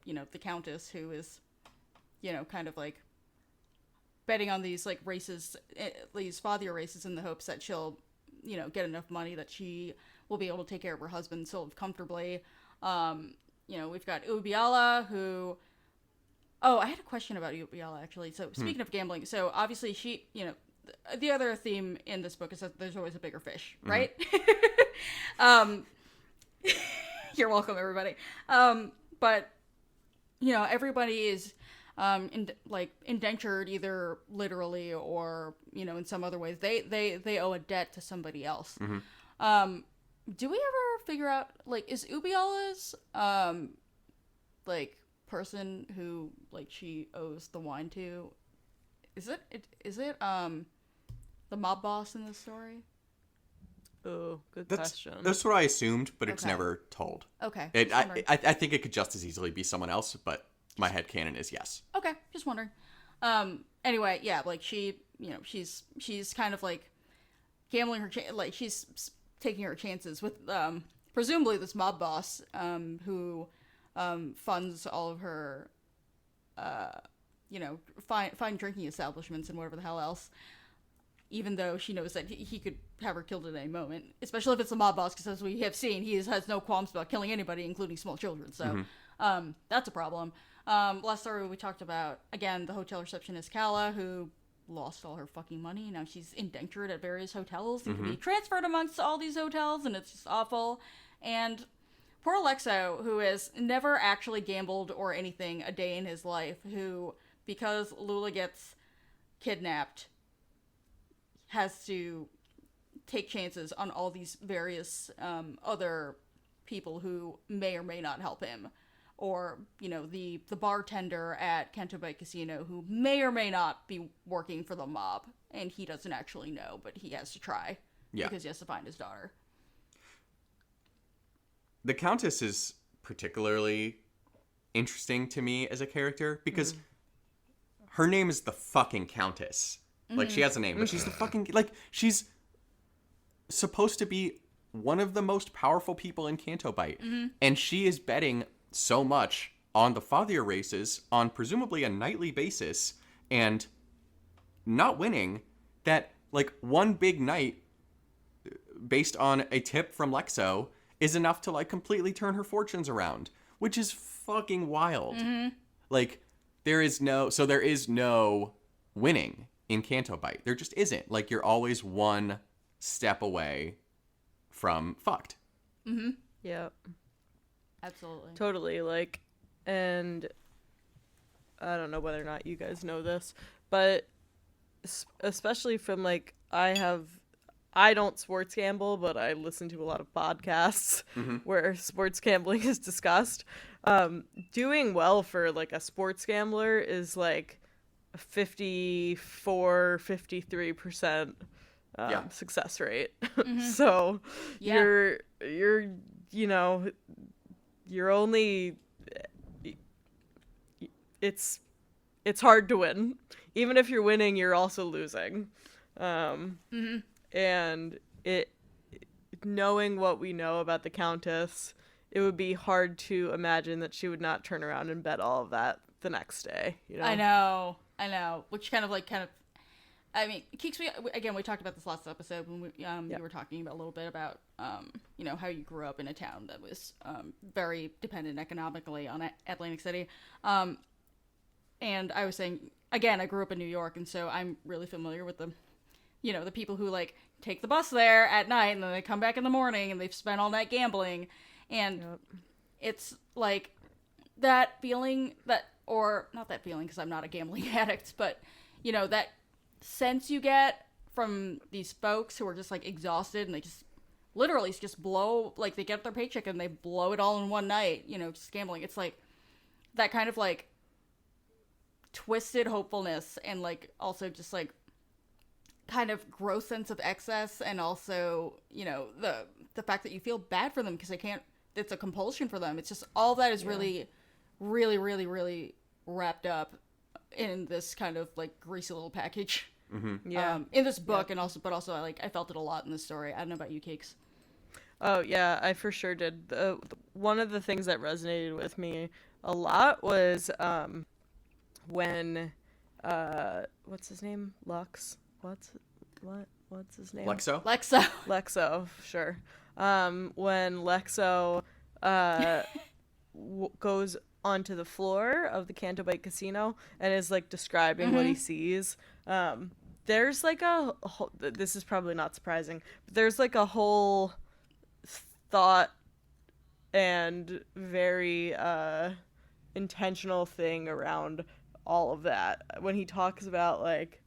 Countess who is, kind of like betting on these like races, these fathier races in the hopes that she'll, get enough money that she will be able to take care of her husband so comfortably. We've got Ubiala who, oh, I had a question about Ubiala actually. So speaking of gambling, so obviously she, the other theme in this book is that there's always a bigger fish, right? You're welcome, everybody. But everybody is indentured either literally or in some other ways. They owe a debt to somebody else. Do we ever figure out like is Ubiala's person who like she owes the wine to? Is it the mob boss in this story? Oh, good that's question. that's what I assumed, but it's Okay. never told. Okay. I just wondering. think it could just as easily be someone else, but my headcanon is yes. Okay, just wondering. Anyway, yeah, like she, she's kind of like gambling her, like she's taking her chances with, presumably this mob boss, who, funds all of her, fine drinking establishments and whatever the hell else. Even though she knows that he could have her killed at any moment, especially if it's a mob boss, because as we have seen, he has no qualms about killing anybody, including small children. So, that's a problem. Last story we talked about, again, the hotel receptionist Kala, who lost all her fucking money. Now she's indentured at various hotels and can be transferred amongst all these hotels, and it's just awful. And poor Alexo, who has never actually gambled or anything a day in his life, who, because Lula gets kidnapped, has to take chances on all these various other people who may or may not help him. Or, the bartender at Canto Bay Casino who may or may not be working for the mob. And he doesn't actually know, but he has to try. Yeah. Because he has to find his daughter. The Countess is particularly interesting to me as a character because her name is the fucking Countess. Like, she has a name, but she's the fucking, like, she's supposed to be one of the most powerful people in Canto Bight. And she is betting so much on the fathier races on presumably a nightly basis and not winning that, like, one big night based on a tip from Lexo is enough to, like, completely turn her fortunes around, which is fucking wild. Like, there is no winning in Canto Bight. There just isn't. Like, you're always one step away from fucked. Yep. Absolutely. Totally. Like, and I don't know whether or not you guys know this, but especially from like, I don't sports gamble, but I listen to a lot of podcasts where sports gambling is discussed. Doing well for like a sports gambler is like 53% success rate. So Yeah. you're only, it's hard to win. Even if you're winning, you're also losing. And knowing what we know about the Countess, it would be hard to imagine that she would not turn around and bet all of that the next day. I know. Which kind of, I mean, Keeks, we talked about this last episode when we were talking about a little bit about, how you grew up in a town that was very dependent economically on Atlantic City. And I was saying, again, I grew up in New York, and so I'm really familiar with the, the people who like take the bus there at night and then they come back in the morning and they've spent all night gambling, and it's like that feeling or not that feeling because I'm not a gambling addict, but that sense you get from these folks who are just like exhausted and they just literally just blow, like they get their paycheck and they blow it all in one night, just gambling. It's like that kind of like twisted hopefulness and like also just like kind of gross sense of excess, and also the fact that you feel bad for them because they can't, it's a compulsion for them. It's just all that is really really really really wrapped up in this kind of like greasy little package. In this book. And also like I felt it a lot in this story. I don't know about you, Cakes. Oh yeah, I for sure did. One of the things that resonated with me a lot was when what's his name? Lux. What's his name? Lexo, sure. When Lexo goes onto the floor of the Canto Bight Casino and is like describing what he sees. There's like a whole, this is probably not surprising, but there's like a whole thought and very intentional thing around all of that when he talks about like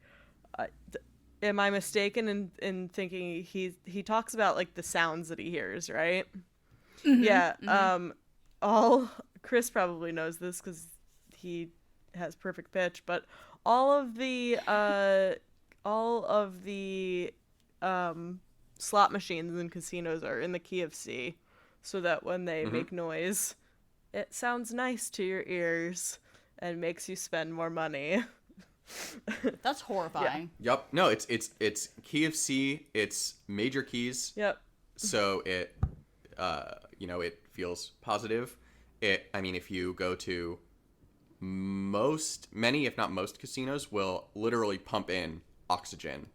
am I mistaken in thinking he talks about like the sounds that he hears, right? All Chris probably knows this because he has perfect pitch, but all of the slot machines in casinos are in the key of C, so that when they make noise, it sounds nice to your ears and makes you spend more money. That's horrifying. Yep. No, it's key of C. It's major keys. Yep. So it, it feels positive. If you go to many, if not most casinos will literally pump in oxygen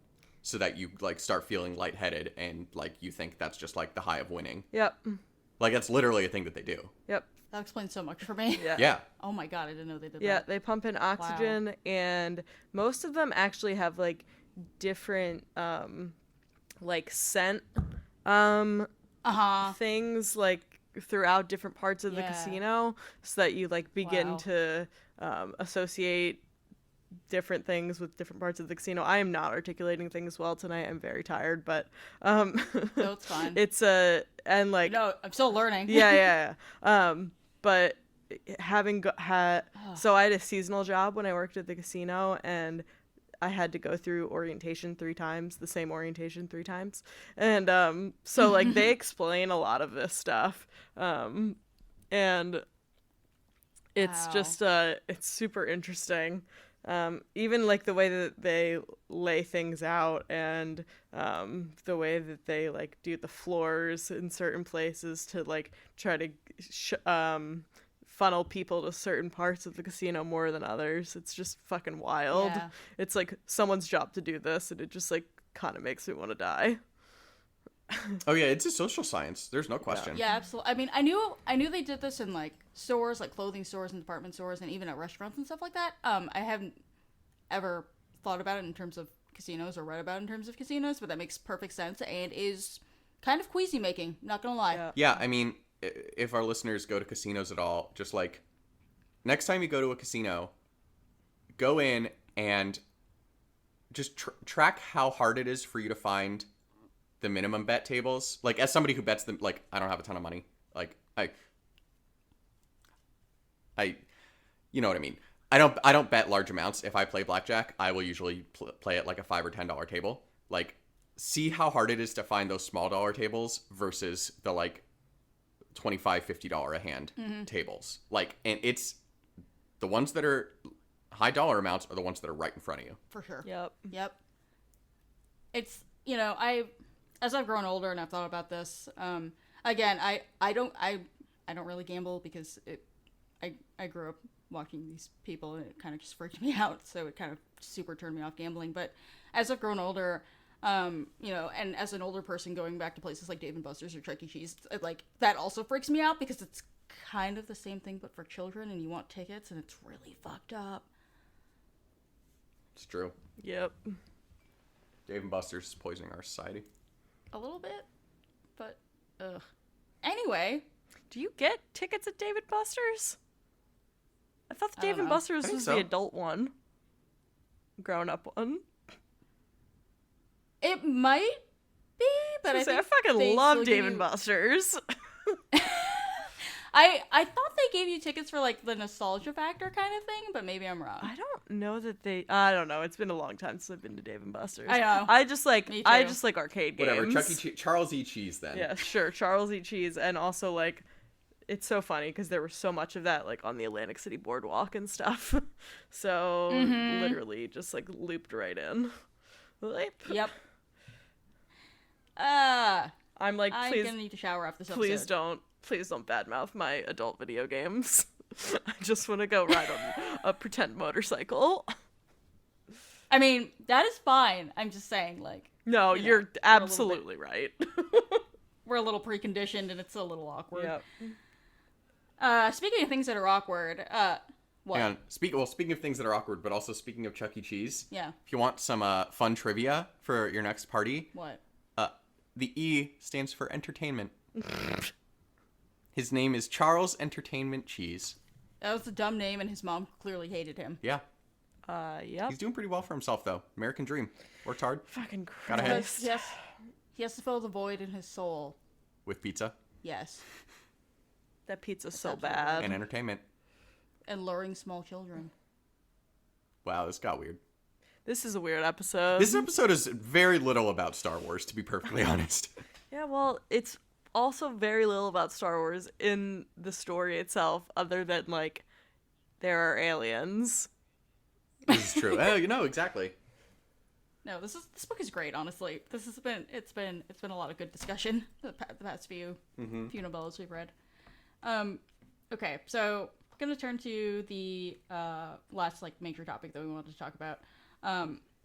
so that you like start feeling lightheaded and like you think that's just like the high of winning. Yep. Like that's literally a thing that they do. Yep. That explains so much for me. Yeah. Oh my god, I didn't know they did that. Yeah, they pump in oxygen. Wow. And most of them actually have like different like scent things like throughout different parts of the casino, so that you like begin to associate different things with different parts of the casino. I am not articulating things well tonight. I'm very tired, but no, it's fine. It's and like no, I'm still learning. yeah. But having so I had a seasonal job when I worked at the casino, and I had to go through orientation 3 times, the same orientation 3 times. And so like they explain a lot of this stuff. And it's just it's super interesting. Even like the way that they lay things out, and the way that they like do the floors in certain places to like try to funnel people to certain parts of the casino more than others. It's just fucking wild. Yeah. It's like someone's job to do this, and it just like kind of makes me want to die. Oh yeah, it's a social science. There's no question. Yeah, absolutely. I mean, I knew they did this in like stores, like clothing stores and department stores, and even at restaurants and stuff like that. I haven't ever thought about it in terms of casinos or read about it in terms of casinos, but that makes perfect sense and is kind of queasy making. Not gonna lie. Yeah, I mean, if our listeners go to casinos at all, just like next time you go to a casino, go in and just track how hard it is for you to find the minimum bet tables. Like as somebody who bets them, like I don't have a ton of money. Like I you know what I mean. I don't bet large amounts. If I play blackjack, I will usually play at like a $5 or $10 table. Like see how hard it is to find those small dollar tables versus the like $25, $50 a hand tables. Like, and it's the ones that are high dollar amounts are the ones that are right in front of you. For sure. Yep. It's, as I've grown older and I've thought about this, again, I don't really gamble because I grew up watching these people and it kind of just freaked me out. So it kind of super turned me off gambling. But as I've grown older, and as an older person going back to places like Dave & Buster's or Chuck E. Cheese, like that also freaks me out because it's kind of the same thing but for children, and you want tickets and it's really fucked up. It's true. Yep. Dave and Buster's is poisoning our society. A little bit, but ugh. Anyway, Do you get tickets at Dave and Buster's? I thought the I don't Dave and know. Buster's I think was so. the adult one. Grown up one. it might be, but I I think fucking they love still give Dave and you- Buster's. I thought they gave you tickets for like the nostalgia factor kind of thing, but maybe I'm wrong. I don't know that they. I don't know. It's been a long time since I've been to Dave and Buster's. I know. I just like. Me I too. just like arcade Whatever. games. Charles E. Cheese then. Yeah, sure. Charles E. Cheese, and also like, it's so funny because there was so much of that like on the Atlantic City Boardwalk and stuff. So literally just like looped right in. Leap. Yep. I'm like, I'm please, gonna need to shower after this please episode. don't badmouth my adult video games. I just want to go ride on a pretend motorcycle. I mean, that is fine. I'm just saying, like, No, You know, you're we're a little bit- absolutely right. we're a little preconditioned and it's a little awkward. Yep. Speaking of things that are awkward, what? Hang on. Speaking of things that are awkward, but also speaking of Chuck E. Cheese, Yeah. if you want some fun trivia for your next party, What? the E stands for entertainment. His name is Charles Entertainment Cheese. That was a dumb name, and his mom clearly hated him. Yeah. Yep. He's doing pretty well for himself, though. American dream. Worked hard Fucking Got ahead. Christ. Because he has to fill the void in his soul. with pizza Yes. That pizza's so absolutely bad. and entertainment. And luring small children. Wow, this got weird. This is a weird episode. This episode is very little about Star Wars, to be perfectly honest. Yeah, well, it's also very little about Star Wars in the story itself, other than like there are aliens. This is true. Oh, you know, exactly. No, this book is great. Honestly, it's been a lot of good discussion the past few novellas we've read. Okay, so I'm gonna turn to the last like major topic that we wanted to talk about,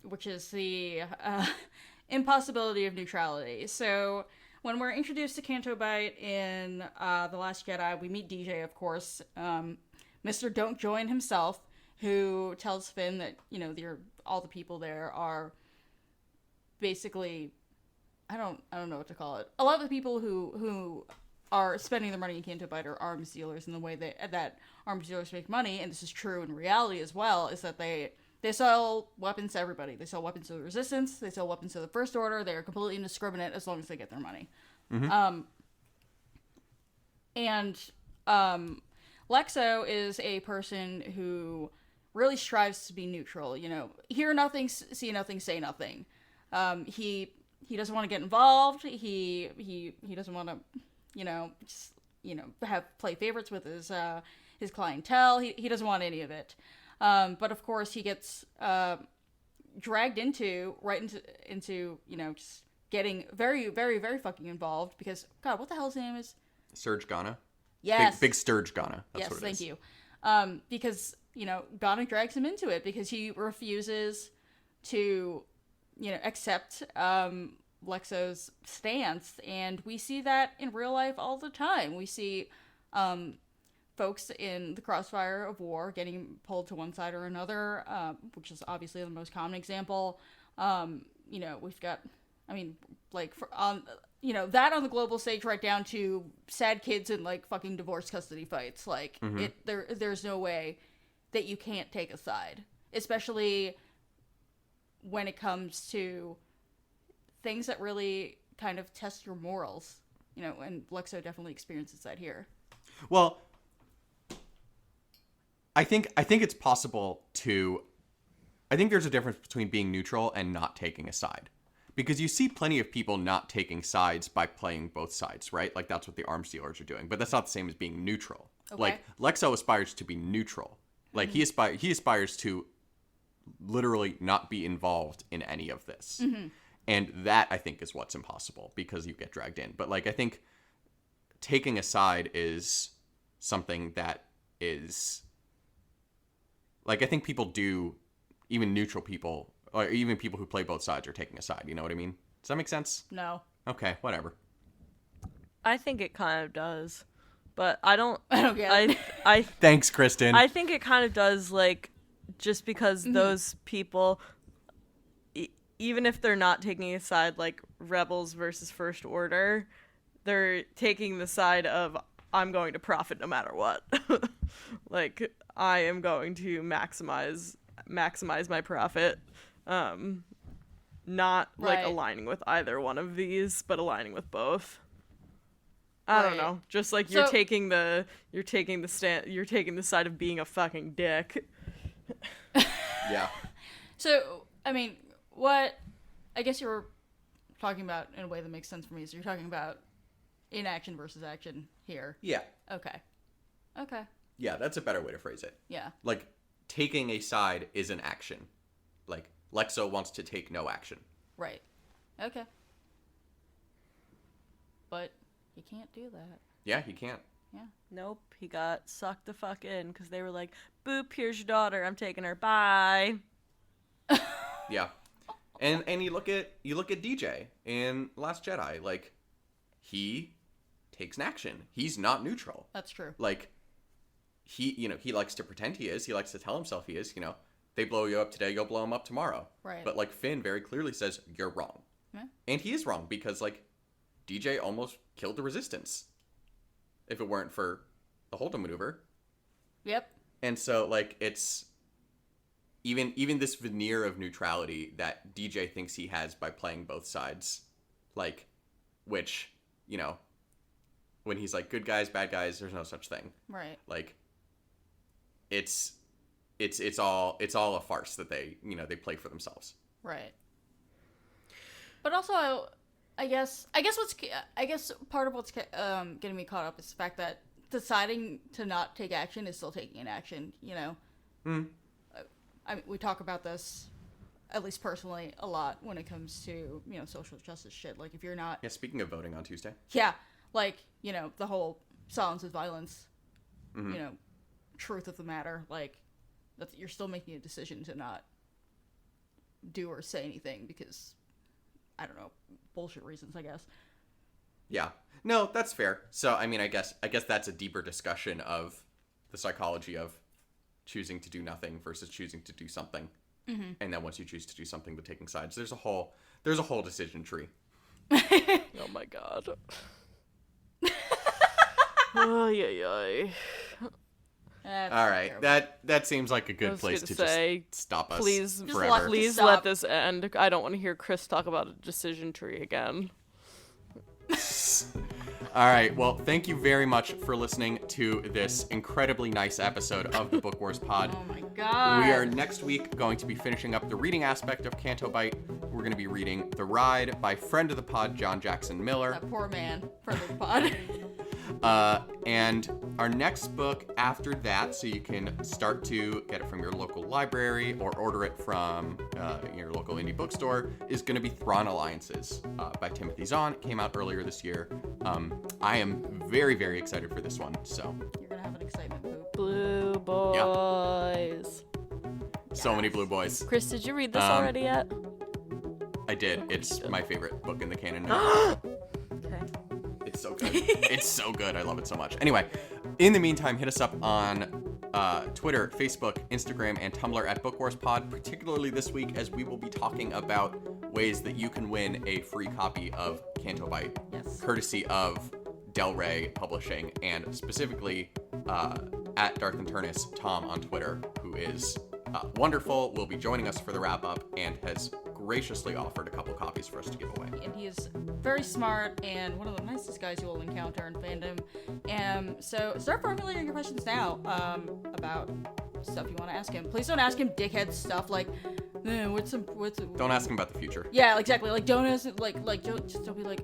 which is the impossibility of neutrality. So when we're introduced to Canto Bight in The Last Jedi, we meet DJ, of course, Mr. Don't Join himself, who tells Finn that, you know, all the people there are basically, I don't know what to call it. A lot of the people who are spending their money in Canto Bight are arms dealers, and the way that arms dealers make money, and this is true in reality as well, is that they sell weapons to everybody. They sell weapons to the Resistance. They sell weapons to the First Order. They are completely indiscriminate as long as they get their money. Lexo is a person who really strives to be neutral. You know, hear nothing, see nothing, say nothing. He doesn't want to get involved. He doesn't want to, play favorites with his clientele. He doesn't want any of it. But of course he gets dragged into just getting very, very, very fucking involved because, God, what the hell his name is? Serge Ghana. Yes. Big Sturge Ghana. That's Yes, what it thank is. you. Because, Ghana drags him into it because he refuses to, accept Lexo's stance. And we see that in real life all the time. We see folks in the crossfire of war getting pulled to one side or another, which is obviously the most common example. We've got, that on the global stage right down to sad kids in like fucking divorce custody fights. Like there's no way that you can't take a side, especially when it comes to things that really kind of test your morals, and Lexo definitely experiences that here. Well, I think it's possible to. I think there's a difference between being neutral and not taking a side. Because you see plenty of people not taking sides by playing both sides, right? Like, that's what the arms dealers are doing. But that's not the same as being neutral. Okay. Like, Lexo aspires to be neutral. Like, he aspires to literally not be involved in any of this. And that, I think, is what's impossible, because you get dragged in. But, like, I think taking a side is something that is... Like, I think people do, even neutral people... Or even people who play both sides are taking a side. You know what I mean? Does that make sense? No. Okay, whatever. I think it kind of does, but I don't get it. I Thanks, Kristen. I think it kind of does, like, just because those people, even if they're not taking a side like rebels versus First Order, they're taking the side of I'm going to profit no matter what. Like, I am going to maximize my profit. Not like Right. aligning with either one of these, but aligning with both. I don't Right. know. Just like you're So- taking the side of being a fucking dick. Yeah. So, I mean, what I guess you're talking about in a way that makes sense for me is you're talking about inaction versus action here. Yeah. Okay. Okay. Yeah, that's a better way to phrase it. Yeah. Like, taking a side is an action. Like, Lexo wants to take no action. Right. Okay. But you can't do that. Yeah, he can't. Yeah. Nope, he got sucked the fuck in because they were like, "Boop, here's your daughter. I'm taking her. Bye." Yeah. And you look at DJ in Last Jedi, like, he takes an action. He's not neutral. That's true. Like, he likes to pretend he is. He likes to tell himself he is, They blow you up today, you'll blow them up tomorrow. Right. But, like, Finn very clearly says, you're wrong. Yeah. And he is wrong because, like, DJ almost killed the Resistance if it weren't for the Holdo maneuver. Yep. And so, like, it's even this veneer of neutrality that DJ thinks he has by playing both sides, like, which, when he's like, good guys, bad guys, there's no such thing. Right. Like, it's all a farce that they play for themselves. Right. But also, I guess part of what's getting me caught up is the fact that deciding to not take action is still taking an action. I mean, we talk about this, at least personally, a lot when it comes to social justice shit. Like, if you're not, Yeah, speaking of voting on Tuesday. yeah, like the whole silence is violence, truth of the matter, like that you're still making a decision to not do or say anything because I don't know, bullshit reasons, I guess. Yeah. No, that's fair. So, I mean, I guess that's a deeper discussion of the psychology of choosing to do nothing versus choosing to do something. Mm-hmm. And then once you choose to do something, but taking sides, there's a whole decision tree. Oh my god. Ay. That's All right, terrible. that seems like a I good was place gonna to say, just stop us please, forever. please Stop. let this end. I don't want to hear Chris talk about a decision tree again. All right, well, thank you very much for listening to this incredibly nice episode of the Book Wars Pod. Oh my god. We are next week going to be finishing up the reading aspect of Canto Bight. We're going to be reading The Ride by friend of the pod, John Jackson Miller. That poor man for the pod. And our next book after that, so you can start to get it from your local library or order it from your local indie bookstore, is going to be Thrawn Alliances by Timothy Zahn. It came out earlier this year. I am very, very excited for this one. So You're gonna have an excitement poop. Blue boys. so many blue boys. Chris, did you read this already yet? I did. It's my favorite book in the canon now. Okay. It's so good. It's so good. I love it so much. Anyway, in the meantime, hit us up on Twitter, Facebook, Instagram, and Tumblr at Book Wars Pod, particularly this week as we will be talking about ways that you can win a free copy of Canto Bight, Yes. courtesy of Del Rey Publishing, and specifically at Darth and Turnus, Tom on Twitter, who is wonderful, will be joining us for the wrap-up and has graciously offered a couple copies for us to give away. And he is very smart and one of the nicest guys you will encounter in fandom. So start formulating your questions now about stuff you want to ask him. Please don't ask him dickhead stuff like, what's Don't ask him about the future. Yeah, exactly. Like, don't ask, don't be like,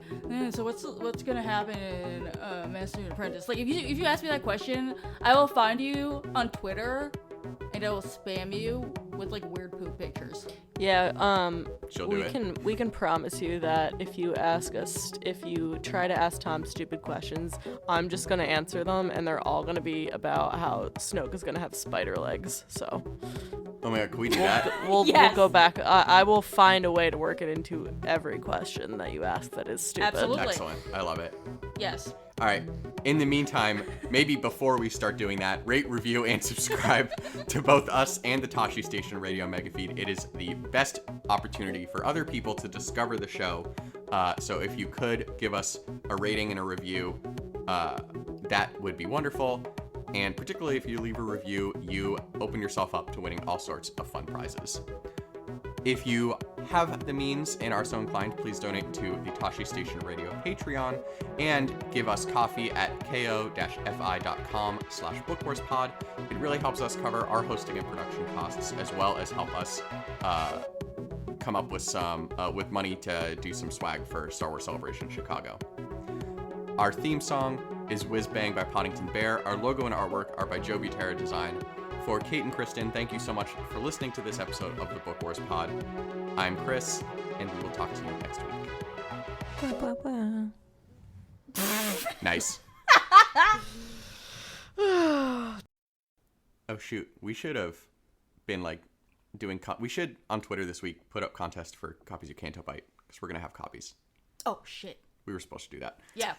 so what's gonna happen in Master and Apprentice? Like, if you ask me that question, I will find you on Twitter, and I will spam you with like weird poop pictures. Yeah, She'll do it. we can promise you that if you try to ask Tom stupid questions, I'm just gonna answer them, and they're all gonna be about how Snoke is gonna have spider legs. So Oh my god, can we do that? we'll Yes. go back. I will find a way to work it into every question that you ask that is stupid. Absolutely. Excellent. I love it. Yes. All right. In the meantime, maybe before we start doing that, rate, review, and subscribe to both us and the Tashi Station Radio Megafeed. It is the best opportunity for other people to discover the show. So if you could give us a rating and a review, that would be wonderful. And particularly if you leave a review, you open yourself up to winning all sorts of fun prizes. If you have the means and are so inclined, please donate to the Tashi Station Radio Patreon and give us coffee at ko-fi.com/bookwarspod. It really helps us cover our hosting and production costs, as well as help us come up with some with money to do some swag for Star Wars Celebration Chicago. Our theme song is Whiz Bang by Poddington Bear. Our logo and artwork are by Joe Butera Design. For Kate and Kristen, thank you so much for listening to this episode of the Book Wars Pod. I'm Chris, and we will talk to you next week. Blah, blah, blah. Nice. Oh shoot, we should have been like doing. We should on Twitter this week put up contest for copies of Canto Bite because we're gonna have copies. Oh shit. We were supposed to do that. Yeah.